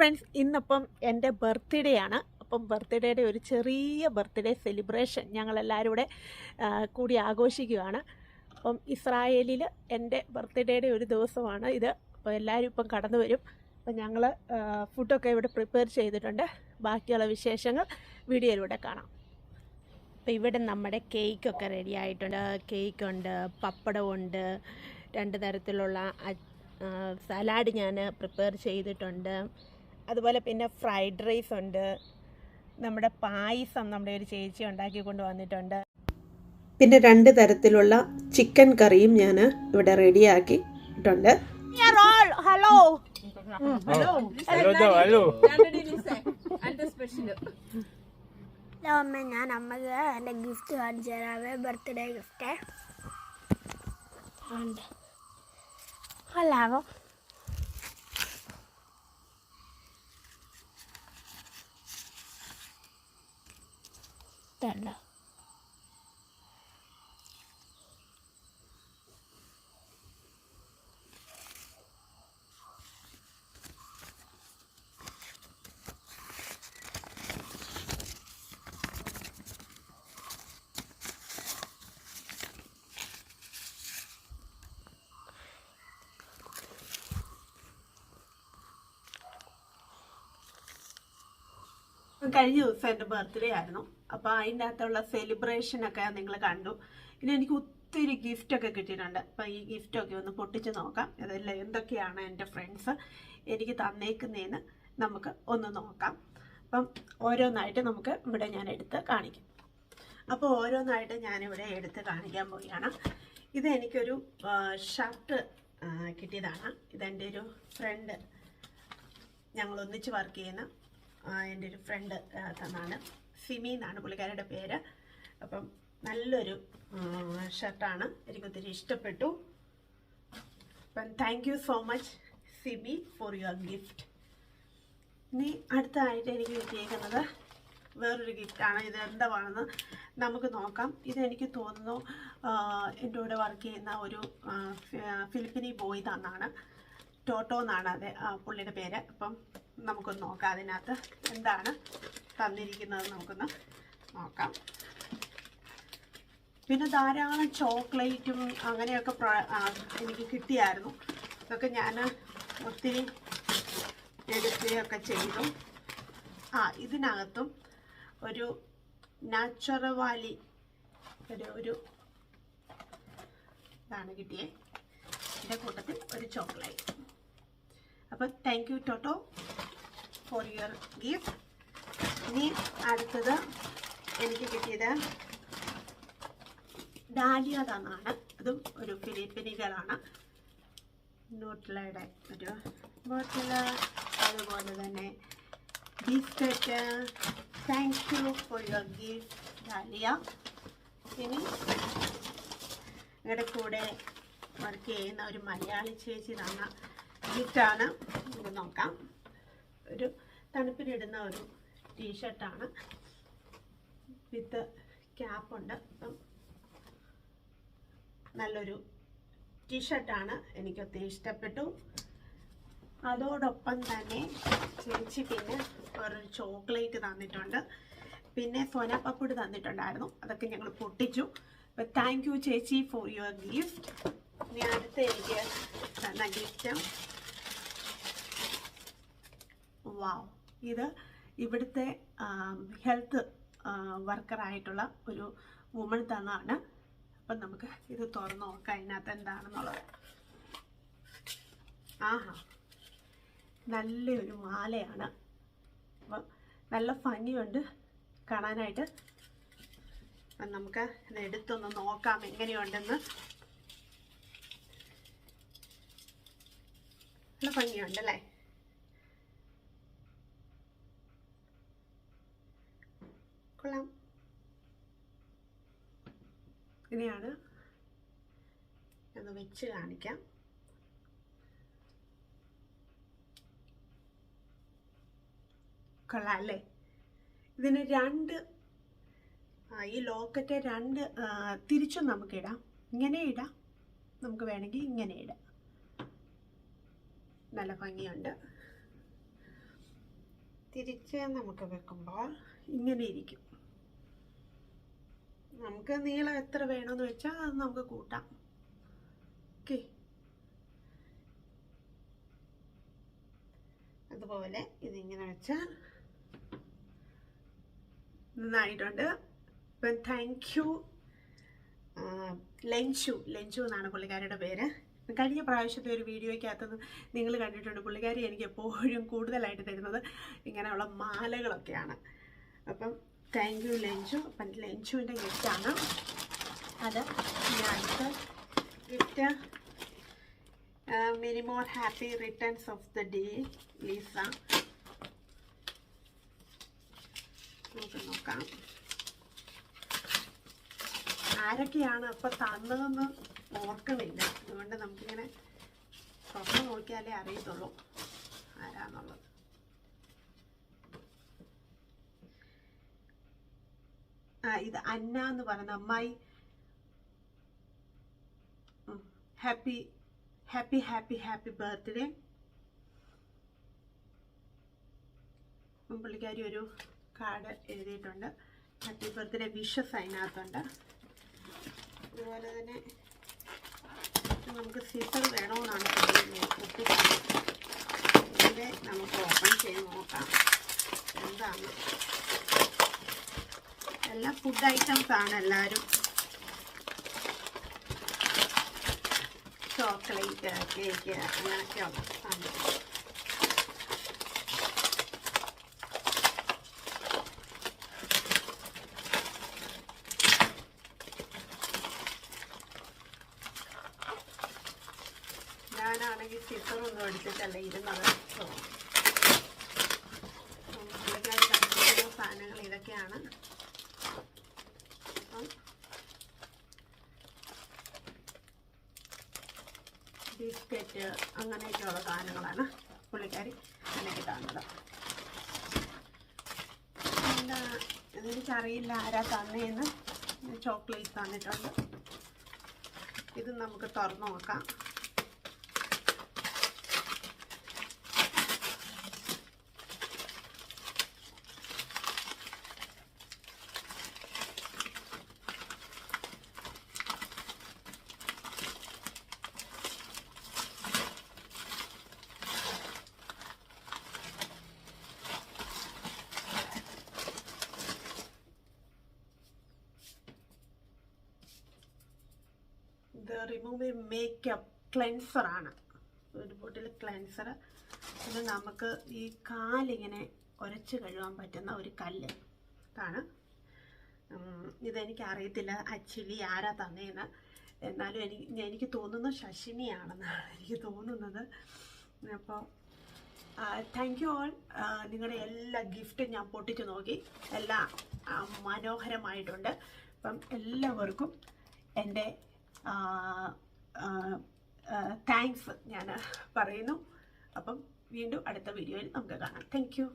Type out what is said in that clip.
Friends, ഇന്നിപ്പം എൻ്റെ birthday ആണ്. അപ്പം ബർത്ത്ഡേയുടെ ഒരു ചെറിയ ബർത്ത്ഡേ സെലിബ്രേഷൻ ഞങ്ങളെല്ലാവരും കൂടെ കൂടി ആഘോഷിക്കുകയാണ്. അപ്പം ഇസ്രായേലിൽ എൻ്റെ ബർത്ത്ഡേയുടെ ഒരു ദിവസമാണ് ഇത്. അപ്പോൾ എല്ലാവരും ഇപ്പം കടന്നു വരും. അപ്പം ഞങ്ങൾ ഫുഡൊക്കെ ഇവിടെ പ്രിപ്പയർ ചെയ്തിട്ടുണ്ട്. ബാക്കിയുള്ള വിശേഷങ്ങൾ വീഡിയോയിലൂടെ കാണാം. അപ്പോൾ ഇവിടെ നമ്മുടെ കേക്കൊക്കെ റെഡി ആയിട്ടുണ്ട്. കേക്കുണ്ട്, പപ്പടമുണ്ട്, 2 തരത്തിലുള്ള സലാഡ് ഞാൻ പ്രിപ്പയർ ചെയ്തിട്ടുണ്ട്. അതുപോലെ പിന്നെ ഫ്രൈഡ് റൈസ് ഉണ്ട്, നമ്മുടെ പായസം നമ്മുടെ ഒരു ചേച്ചി ഉണ്ടാക്കി കൊണ്ട് വന്നിട്ടുണ്ട്. പിന്നെ 2 തരത്തിലുള്ള ചിക്കൻ കറിയും ഞാൻ ഇവിടെ റെഡിയാക്കിയിട്ടുണ്ട്. ഹലോ അമ്മ, ഞാൻ അമ്മക്ക് എൻ്റെ ഗിഫ്റ്റ് കാണിച്ചു തരാവേ. ബർത്ത്ഡേ ഗിഫ്റ്റ് അല്ലാവോ? ഇതല്ല, കഴിഞ്ഞ ദിവസം എൻ്റെ ബർത്ത്ഡേ ആയിരുന്നു. അപ്പോൾ അതിൻ്റെ അകത്തുള്ള സെലിബ്രേഷനൊക്കെ നിങ്ങൾ കണ്ടു. ഇനി എനിക്ക് ഒത്തിരി ഗിഫ്റ്റൊക്കെ കിട്ടിയിട്ടുണ്ട്. അപ്പോൾ ഈ ഗിഫ്റ്റൊക്കെ ഒന്ന് പൊട്ടിച്ച് നോക്കാം. ഇതെല്ലാം എന്തൊക്കെയാണ് എൻ്റെ ഫ്രണ്ട്സ് എനിക്ക് തന്നേക്കുന്നതെന്ന് നമുക്ക് ഒന്ന് നോക്കാം. അപ്പം ഓരോന്നായിട്ട് നമുക്ക് ഇവിടെ ഞാൻ എടുത്ത് കാണിക്കും. അപ്പോൾ ഓരോന്നായിട്ട് ഞാനിവിടെ എടുത്ത് കാണിക്കാൻ പോവുകയാണ്. ഇത് എനിക്കൊരു ഷർട്ട് കിട്ടിയതാണ്. ഇതെൻ്റെ ഒരു ഫ്രണ്ട്, ഞങ്ങൾ ഒന്നിച്ച് വർക്ക് ചെയ്യുന്ന എൻ്റെ ഒരു ഫ്രണ്ട് തന്നാണ്. സിമി എന്നാണ് പുള്ളിക്കാരുടെ പേര്. അപ്പം നല്ലൊരു ഷർട്ടാണ്, എനിക്കൊത്തിരി ഇഷ്ടപ്പെട്ടു. അപ്പം thank you so much Simi for your gift. ഇനി അടുത്തതായിട്ട് എനിക്ക് കിട്ടിയേക്കുന്നത് വേറൊരു ഗിഫ്റ്റാണ്. ഇത് എന്താണെന്ന് നമുക്ക് നോക്കാം. ഇതെനിക്ക് തോന്നുന്നു എൻ്റെ കൂടെ വർക്ക് ചെയ്യുന്ന ഒരു ഫിലിപ്പിനി ബോയ് തന്നാണ്. ടോട്ടോ എന്നാണ് അത് പുള്ളിയുടെ പേര്. അപ്പം നമുക്കൊന്ന് നോക്കാം അതിനകത്ത് എന്താണ് തന്നിരിക്കുന്നത് നമുക്കൊന്ന് നോക്കാം. പിന്നെ ധാരാളം ചോക്ലേറ്റും അങ്ങനെയൊക്കെ എനിക്ക് കിട്ടിയായിരുന്നു. അതൊക്കെ ഞാൻ ഒത്തിരി എടുക്കുകയൊക്കെ ചെയ്തു. ഇതിനകത്തും ഒരു നാച്ചുറവാലി ഒരു ഇതാണ് കിട്ടിയേ. ഇതിൻ്റെ കൂട്ടത്തിൽ ഒരു ചോക്ലേറ്റ്. അപ്പം thank you Toto for your gift. ഇനി അടുത്തത് എനിക്ക് കിട്ടിയത് ഡാലിയ തന്നാണ്. അതും ഒരു ഫിലിപ്പിനികളാണ്. ന്യൂട്രലയുടെ ഒരു ബോട്ടിൽ, അതുപോലെ തന്നെ biscuit. Thank you for your gift dahlia. ഇനി നിങ്ങളുടെ കൂടെ വർക്ക് ചെയ്യുന്ന ഒരു മലയാളി ചേച്ചി തന്ന ഗിഫ്റ്റാണ്. ഇത് നോക്കാം. ഒരു തണുപ്പിനിടുന്ന ഒരു ടീഷർട്ടാണ്, വിത്ത് ക്യാപ്പുണ്ട്. അപ്പം നല്ലൊരു ടീഷർട്ടാണ്, എനിക്കൊത്തിരി ഇഷ്ടപ്പെട്ടു. അതോടൊപ്പം തന്നെ ചേച്ചി പിന്നെ വേറൊരു ചോക്ലേറ്റ് തന്നിട്ടുണ്ട്. പിന്നെ സോനാപ്പപ്പൊടി തന്നിട്ടുണ്ടായിരുന്നു. അതൊക്കെ ഞങ്ങൾ പൊട്ടിച്ചു. അപ്പം താങ്ക് യു ചേച്ചി ഫോർ യുവർ ഗിഫ്റ്റ്. ഇനി അടുത്ത എനിക്ക് തന്ന ഗിഫ്റ്റ്, വാവ്, ഇത് ഇവിടുത്തെ ഹെൽത്ത് വർക്കറായിട്ടുള്ള ഒരു വുമൺ തന്നാണ്. അപ്പം നമുക്ക് ഇത് തുറന്ന് നോക്കാം അതിനകത്ത് എന്താണെന്നുള്ളത്. നല്ലൊരു മാലയാണ്. അപ്പം നല്ല ഭംഗിയുണ്ട് കാണാനായിട്ട്. അപ്പം നമുക്ക് ഇത് എടുത്തൊന്ന് നോക്കാം എങ്ങനെയുണ്ടെന്ന്. നല്ല ഭംഗിയുണ്ടല്ലേ? കൊള്ളാം. ഇങ്ങനെയാണ്, ഒന്ന് വെച്ച് കാണിക്കാം. കൊള്ളാം അല്ലേ? ഇതിന് 2 ഈ ലോക്കറ്റ് 2 തിരിച്ചും നമുക്ക് ഇടാം. ഇങ്ങനെ ഇടാം, നമുക്ക് വേണമെങ്കിൽ ഇങ്ങനെ ഇടാം. നല്ല ഭംഗിയുണ്ട്. തിരിച്ച് നമുക്ക് വെക്കുമ്പോൾ ഇങ്ങനെ ഇരിക്കും. നമുക്ക് നീളം എത്ര വേണമെന്ന് വെച്ചാൽ അത് നമുക്ക് കൂട്ടാം. ഓക്കെ, അതുപോലെ ഇതിങ്ങനെ വെച്ചാൽ നന്നായിട്ടുണ്ട്. അപ്പം താങ്ക് യു ലഞ്ചു എന്നാണ് പുള്ളിക്കാരിയുടെ പേര്. കഴിഞ്ഞ പ്രാവശ്യത്തെ ഒരു വീഡിയോയ്ക്കകത്ത് നിങ്ങൾ കണ്ടിട്ടുണ്ട്, പുള്ളിക്കാരി എനിക്ക് എപ്പോഴും കൂടുതലായിട്ട് തരുന്നത് ഇങ്ങനെയുള്ള മാലകളൊക്കെയാണ്. അപ്പം താങ്ക് യു ലഞ്ചു. അപ്പം ലഞ്ചുവിൻ്റെ ഗിഫ്റ്റാണ് അത്. അടുത്ത gift many more happy returns of the day Lisa. നമുക്ക് നോക്കാം ആരൊക്കെയാണ് അപ്പം തന്നതെന്ന് ഓർക്കണില്ല. അതുകൊണ്ട് നമുക്കിങ്ങനെ തുറന്ന് നോക്കിയാലേ അറിയത്തുള്ളൂ ആരാന്നുള്ളത്. ഇത് അന്ന എന്ന് പറയുന്ന അമ്മായി. Happy happy happy happy birthday. പുള്ളിക്കാരി ഒരു കാർഡ് എഴുതിയിട്ടുണ്ട്. ഹാപ്പി ബർത്ത്ഡേ വിഷസ് അതിനകത്തുണ്ട്. അതുപോലെ തന്നെ നമുക്ക് സീസർ വേണമെന്നാണ് ഇതിൻ്റെ നമുക്ക് ഓപ്പൺ ചെയ്ത് നോക്കാം എന്താണ്. എല്ലാം ഫുഡ് ഐറ്റംസ് ആണ്. എല്ലാവരും ചോക്ലേറ്റ്, കേക്ക് അങ്ങനെയൊക്കെയുള്ള സാധനം. ഞാനാണെങ്കിൽ സിസറൊന്നും എടുത്തിട്ടല്ല ഇരുന്നത്. പുള്ളിക്കാരി കണ്ടുപിടിക്കുന്ന സാധനങ്ങൾ ഇതൊക്കെയാണ്. ബിസ്ക്കറ്റ് അങ്ങനെയൊക്കെയുള്ള സാധനങ്ങളാണ് പുള്ളിക്കാരി എനിക്ക് തന്നത്. എന്താ ഇതെനിക്കറിയില്ല ആരാ തന്നേന്ന്. ചോക്ലേറ്റ് തന്നിട്ടുണ്ട്. ഇത് നമുക്ക് തുറന്നു നോക്കാം. ഇത് റിമൂവ് മേക്കപ്പ് ക്ലെൻസർ ആണ്. ഒരു ബോട്ടിൽ ക്ലെൻസർ. ഇത് നമുക്ക് ഈ കാലിങ്ങനെ ഉരച്ച് കഴുകാൻ പറ്റുന്ന ഒരു കല്ല് ഇതാണ്. ഇതെനിക്ക് അറിയത്തില്ല ആക്ച്വലി ആരാ തന്നേന്ന്. എന്നാലും എനിക്ക് തോന്നുന്നു ശശിനിയാണെന്നാണ് എനിക്ക് തോന്നുന്നത്. അപ്പോൾ താങ്ക് യു ഓൾ. നിങ്ങളുടെ എല്ലാ ഗിഫ്റ്റും ഞാൻ പൊട്ടിച്ച് നോക്കി. എല്ലാം മനോഹരമായിട്ടുണ്ട്. അപ്പം എല്ലാവർക്കും എൻ്റെ താങ്ക്സ് ഞാൻ പറയുന്നു. അപ്പം വീണ്ടും അടുത്ത വീഡിയോയിൽ നമുക്ക് കാണാം. Thank you.